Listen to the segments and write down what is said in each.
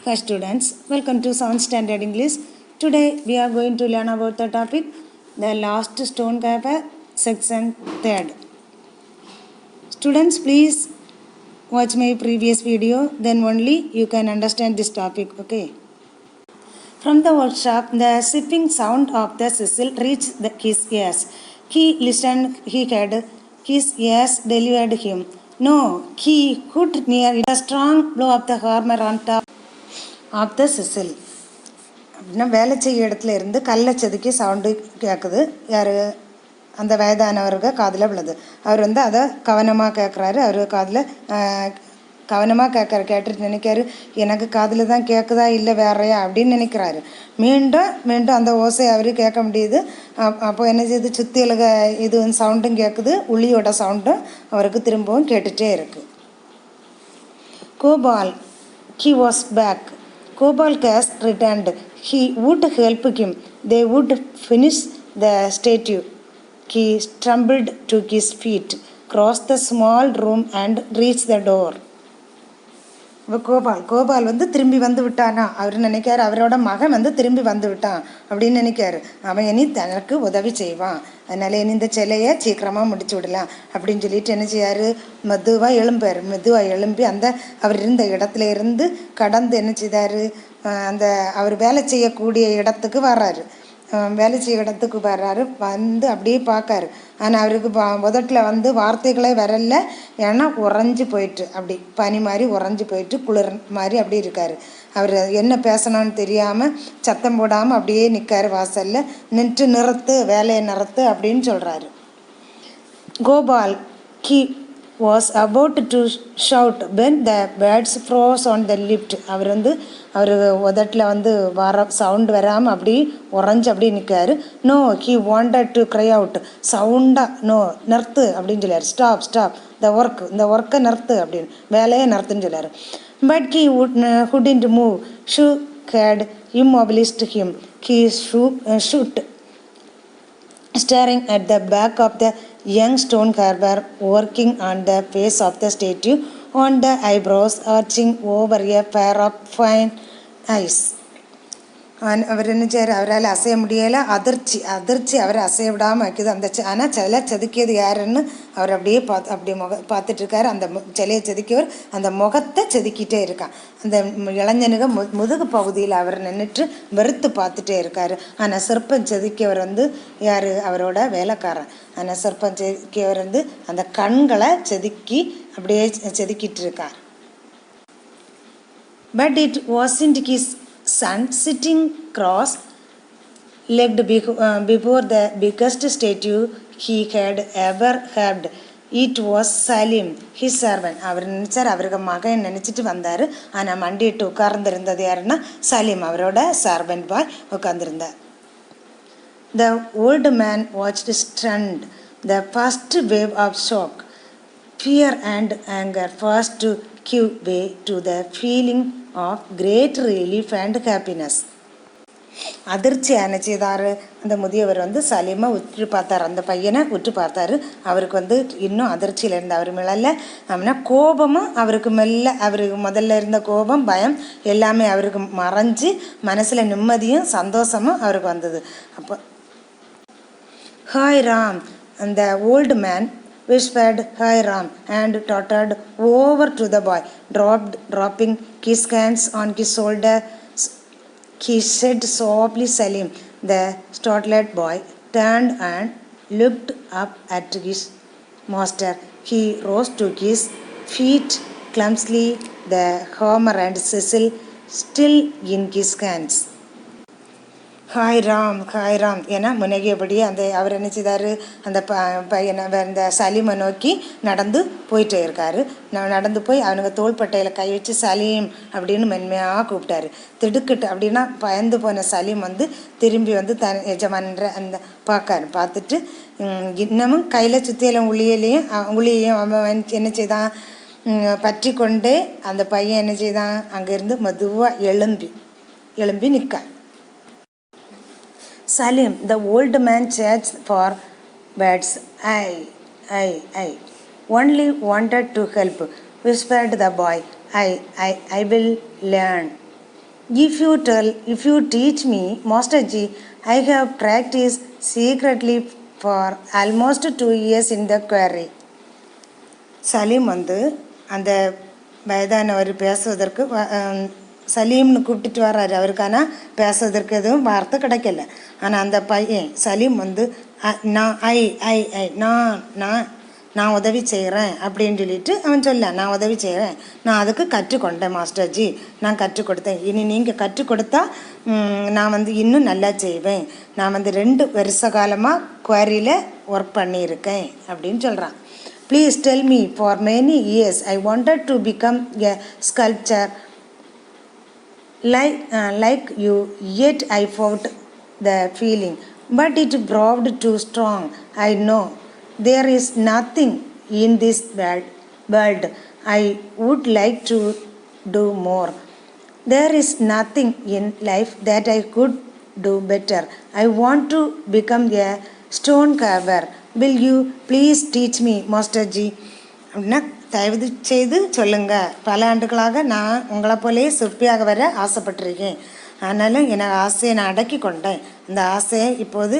Hi students, welcome to 7th Standard English. Today we are going to learn about the topic the last stone paper section 3rd. Students, please watch my previous video, then only you can understand this topic, okay? From the workshop, the sipping sound of the sizzle reached his ears. He listened, he had his ears delivered him. No, he could hear a strong blow of the hammer on top of the sizzle. அப்படின்னா வேலை செய்ய இடத்துல இருந்து கல்லை செதுக்கி sound கேட்குது. யார் அந்த வயதானவர்கள் காதில் விழுது. அவர் அதை கவனமாக கேட்குறாரு. அவர் காதில் கவனமாக கேட்டுட்டு நினைக்காரு, எனக்கு காதில் தான் கேட்குதா இல்லை வேறையா அப்படின்னு நினைக்கிறாரு. மீண்டும் அந்த ஓசை அவர் கேட்க முடியுது. அப்போ என்ன செய்யுது, சுத்தியலுக இது சவுண்டும் கேட்குது, உளியோட சவுண்டும் அவருக்கு திரும்பவும் கேட்டுகிட்டே இருக்குது. Gopal, he was back. Gopal has returned. He would help him. They would finish the statue. He stumbled to his feet, crossed the small room and reached the door. Gopal திரும்பி வந்து விட்டானா, அவர் நினைக்காரு அவரோட மகன் திரும்பி வந்து விட்டான் அப்படின்னு நினைக்காரு. அவன் இனி தனக்கு உதவி செய்வான், அதனால இனி இந்த சிலையை சீக்கிரமாக முடிச்சு விடலாம் அப்படின்னு சொல்லிட்டு என்ன செய்யாரு, மெதுவாக எழும்பி அந்த அவர் இருந்த இடத்துல இருந்து கடந்து என்ன செய்தார், அந்த அவர் வேலை செய்யக்கூடிய இடத்துக்கு வர்றாரு. வந்து அப்படியே பார்க்காரு. ஆனால் அவருக்கு முதட்டில் வார்த்தைகளே வரல. ஏன்னா உறைஞ்சி போயிட்டு, அப்படி பனி மாதிரி உறைஞ்சி போயிட்டு குளிர் மாதிரி அப்படி இருக்கார். அவர் என்ன பேசணும்னு தெரியாமல் சத்தம் போடாமல் அப்படியே நிற்காரு வாசலில். நிறுத்து, வேலையை நிறுத்து அப்படின்னு சொல்கிறாரு. Gopal he was about to shout when the birds froze on the lift. அவர் உதட்டில் வர சவுண்ட் வராமல் அப்படி உறைஞ்சி அப்படி நிற்காரு. No, he wanted to cry out சவுண்டாக, நோ நிறுத்து அப்படின்னு சொல்லார். ஸ்டாப் இந்த ஒர்க்கை நிறுத்து அப்படின்னு, வேலையை நிறுத்துன்னு சொல்லார். But he couldn't move. Shook had immobilized him. He stood staring at the back of the young stone carver, working on the face of the statue, on the eyebrows arching over a pair of fine eyes. அவர் என்ன செய்யார், அவரால் அசைய முடியலை. அதிர்ச்சி அவரை அசைய விடாமல் வைக்குது. ஆனால் சிலை செதுக்கியது யாருன்னு அவர் அப்படியே பார்த்துட்டு இருக்காரு. அந்த சிலையை செதுக்கியவர் அந்த முகத்தை செதுக்கிட்டே இருக்கான். அந்த இளைஞனுக்கு முதுகு பகுதியில் அவர் நின்றுட்டு வெறுத்து பார்த்துட்டே இருக்காரு. ஆனால் சிற்பம் செதுக்கியவர் யார், அவரோட வேலைக்காரன். ஆனால் சிற்பம் செதுக்கியவர் அந்த கண்களை செதுக்கி அப்படியே செதுக்கிட்டு இருக்கார். But it wasn't his son sitting cross-legged before the biggest statue he had ever had. It was Salim, his servant. அவர் நினச்சார், அவருக்கு மகன் நினச்சிட்டு வந்தார். ஆனால் மண்டிட்டு உட்கார்ந்துருந்தது யாருன்னா சலீம், அவரோட சர்வெண்ட் பாய் உட்கார்ந்துருந்தார். The old man watched stunned. The first wave of shock, fear and anger first to give way to the feeling of great relief and happiness. அதிர்ச்சி அணைச்சிதார். அந்த முதியவர் சலீமை உற்று பார்த்தார், அந்த பையனை உற்று பார்த்தாரு. அவருக்கு இன்னும் அதிர்ச்சியில் இருந்த அவர் மிளல்ல. அப்படின்னா கோபமும் அவருக்கு அவருக்கு முதல்ல இருந்த கோபம், பயம் எல்லாமே அவருக்கு மறைஞ்சு மனசில் நிம்மதியும் சந்தோஷமும் அவருக்கு வந்தது. அப்போ ஹாய் ராம், அந்த old man whispered hi Ram and tottered over to the boy, dropping his hands on his shoulder. He said softly, Salim. The startled boy turned and looked up at his master. He rose to his feet clumsily, the hammer and sizzle still in his hands. Hi Ram என முனகியபடி அவர் என்ன செய்தார், அந்த பையனை அந்த சலீமை நோக்கி நடந்து போயிட்டே இருக்காரு. நடந்து போய் அவனுக்கு தோள்பட்டையில் கை வச்சு சலீம் அப்படின்னு மென்மையாக கூப்பிட்டாரு. திடுக்கிட்டு அப்படின்னா பயந்து போன சலீம் திரும்பி தன் எஜமான்ற அந்த பார்த்துட்டு இன்னமும் கையில் சுத்தியலும் உளியையும் அவன் என்ன செய்தான், பற்றி கொண்டே அந்த பையன் என்ன செய்தான், அங்கேருந்து மெதுவாக எழும்பி நிற்கான். Salim, the old man charged for words. I only wanted to help, whispered the boy. I will learn. If you teach me, Master Ji, I have practiced secretly for almost 2 years in the quarry. Salim வந்து அந்த வயதானவர் பேசுவதற்கு சலீம்னு கூப்பிட்டுட்டு வர்றாரு. அவருக்கு ஆனால் பேசுவதற்கு எதுவும் வார்த்தை கிடைக்கல. ஆனால் அந்த பையன் சலீம் வந்து நான் நான் உதவி செய்கிறேன் அப்படின்னு சொல்லிட்டு அவன் சொல்ல, நான் உதவி செய்கிறேன், நான் அதுக்கு கற்றுக்கொண்டேன் மாஸ்டர்ஜி, நான் கற்றுக் கொடுத்தேன், இனி நீங்கள் கற்றுக் கொடுத்தா நான் வந்து இன்னும் நல்லா செய்வேன், நான் வந்து 2 வருஷ காலமாக குவாரியில் ஒர்க் பண்ணியிருக்கேன் அப்படின்னு சொல்கிறான். Please tell me, for many years I wanted to become a sculptor like you, yet I fought the feeling, but it proved too strong. I know there is nothing in this world I would like to do more. There is nothing in life that I could do better. I want to become a stone carver. Will you please teach me, Master Ji? அப்படின்னா தயவு செய்து சொல்லுங்கள், பல ஆண்டுகளாக நான் உங்களை போலே சிற்பியாக வர ஆசைப்பட்டிருக்கேன், ஆனாலும் எனக்கு ஆசையை நான் அடக்கி கொண்டேன், அந்த ஆசையை இப்போது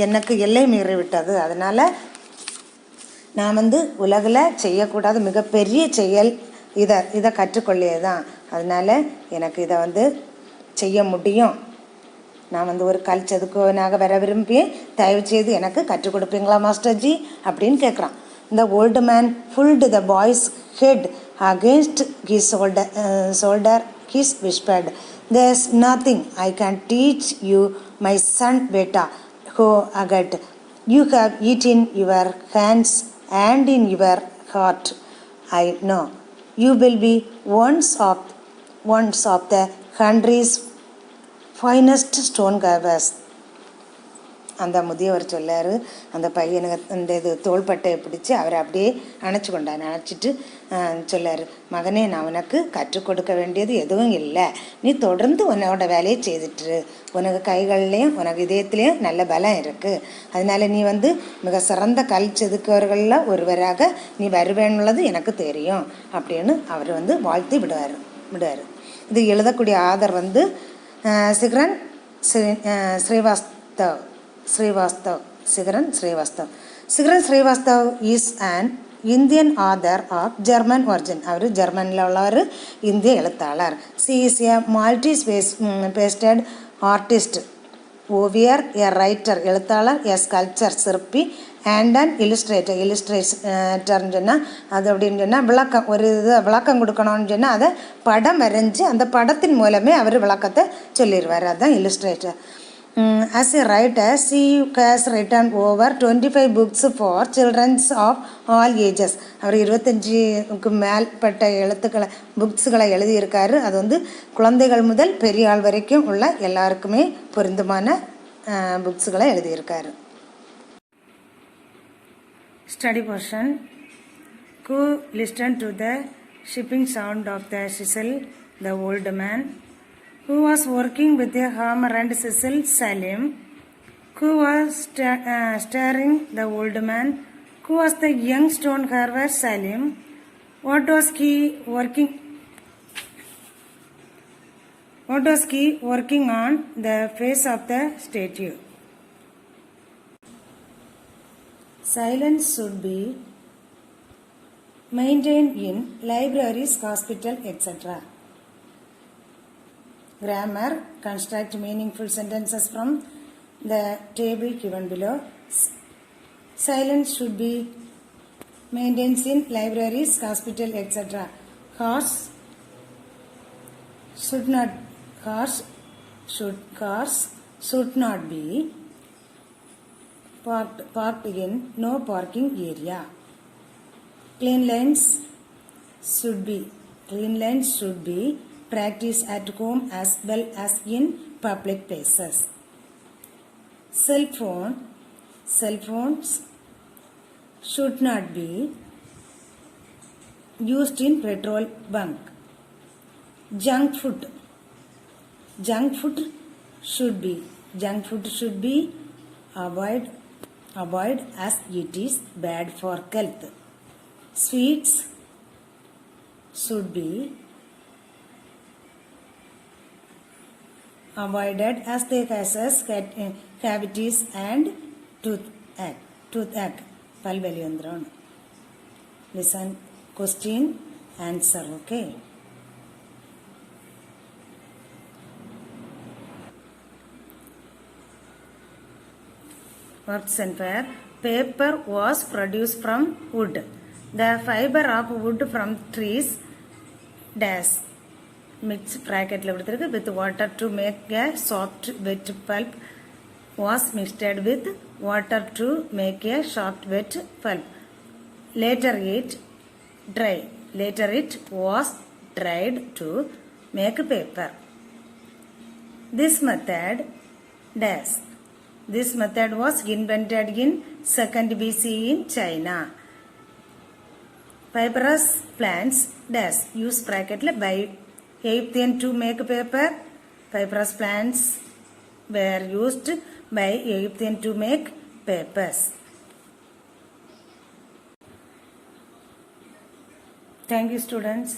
எனக்கு எல்லை மீறி விட்டது, அதனால் நான் வந்து உலகில் செய்யக்கூடாத மிகப்பெரிய செயல் இதை கற்றுக்கொள்ளியது தான், அதனால் எனக்கு இதை வந்து செய்ய முடியும், நான் வந்து ஒரு கல் செதுக்குவனாக வர விரும்பி தயவு செய்து எனக்கு கற்றுக் கொடுப்பீங்களா மாஸ்டர்ஜி அப்படின்னு கேட்குறான். The old man pulled the boy's head against his shoulder. He whispered, "There's nothing I can teach you, my son Beta. Go ahead. You have it in your hands and in your heart. I know you will be one of the country's finest stone carvers." அந்த முதியவர் சொல்லார், அந்த பையனுக்கு அந்த தோள்பட்டையை பிடிச்சி அவரை அப்படியே அணைச்சி கொண்டார். அணைச்சிட்டு சொல்லார், மகனே, நான் உனக்கு கற்றுக் கொடுக்க வேண்டியது எதுவும் இல்லை, நீ தொடர்ந்து உன்னோட வேலையை செய்துட்டு, உனக்கு கைகள்லேயும் உனக்கு இதயத்துலேயும் நல்ல பலம் இருக்குது, அதனால் நீ வந்து மிக சிறந்த கல் செதுக்கவர்களில் ஒருவராக நீ வருவேன்னுள்ளது எனக்கு தெரியும் அப்படின்னு அவர் வந்து வாழ்த்தி விடுவார். இது எழுதக்கூடிய ஆதர் வந்து Sigaran ஸ்ரீவாஸ்தவ். Sigaran Srivastava is an Indian author of German origin. அவர் ஜெர்மனில் உள்ளவர், இந்திய எழுத்தாளர். She is a multi-faceted artist, ஓவியர், a writer எழுத்தாளர், a sculptor சிற்பி, and an illustrator. இல்லுஸ்ட்ரேட்டர்னு சொன்னால் அது அப்படின்னு சொன்னால் விளக்கம், ஒரு விளக்கம் கொடுக்கணும்னு சொன்னால் அதை படம் வரைஞ்சி அந்த படத்தின் மூலமே அவர் விளக்கத்தை சொல்லிடுவார், அதுதான் Illustrator. As a writer, she has written over 25 books for children of all ages. அவர் 25க்கு மேற்பட்ட புக்ஸுகளை எழுதியிருக்காரு. அது வந்து குழந்தைகள் முதல் பெரிய ஆள் வரைக்கும் உள்ள எல்லாருக்குமே பொருந்தமான புக்ஸுகளை எழுதியிருக்காரு. Study portion. Who listened to the shipping sound of the chisel? The old man. Who was working with a hammer and chisel? Salim. Who was staring? The old man. Who was the young stone carver? Salim. What was he working on the face of the statue? Silence should be maintained in libraries, hospitals, etc. Grammar. Construct meaningful sentences from the table given below. Silence should be maintained in libraries, hospitals, etc. Cars should not be parked in no parking area. Clean lines should be practiced at home as well as in public places. Cell phones should not be used in petrol bunk. Junk food should be avoid as it is bad for health. Sweets should be avoided as they cases cavities and toothache. പൽവലി യന്ത്രമാണ്. Listen, question, answer. Okay. Works and fire. Paper was produced from wood. The fiber of wood from trees dash mix bracket with water to make a soft wet pulp was mixed with water to make a soft wet pulp. Later it was dried to make paper. This method was invented in 2nd BC in China. Papyrus plants use bracket by Egyptian to make paper. Papyrus plants were used by Egyptian to make papers. Thank you, students.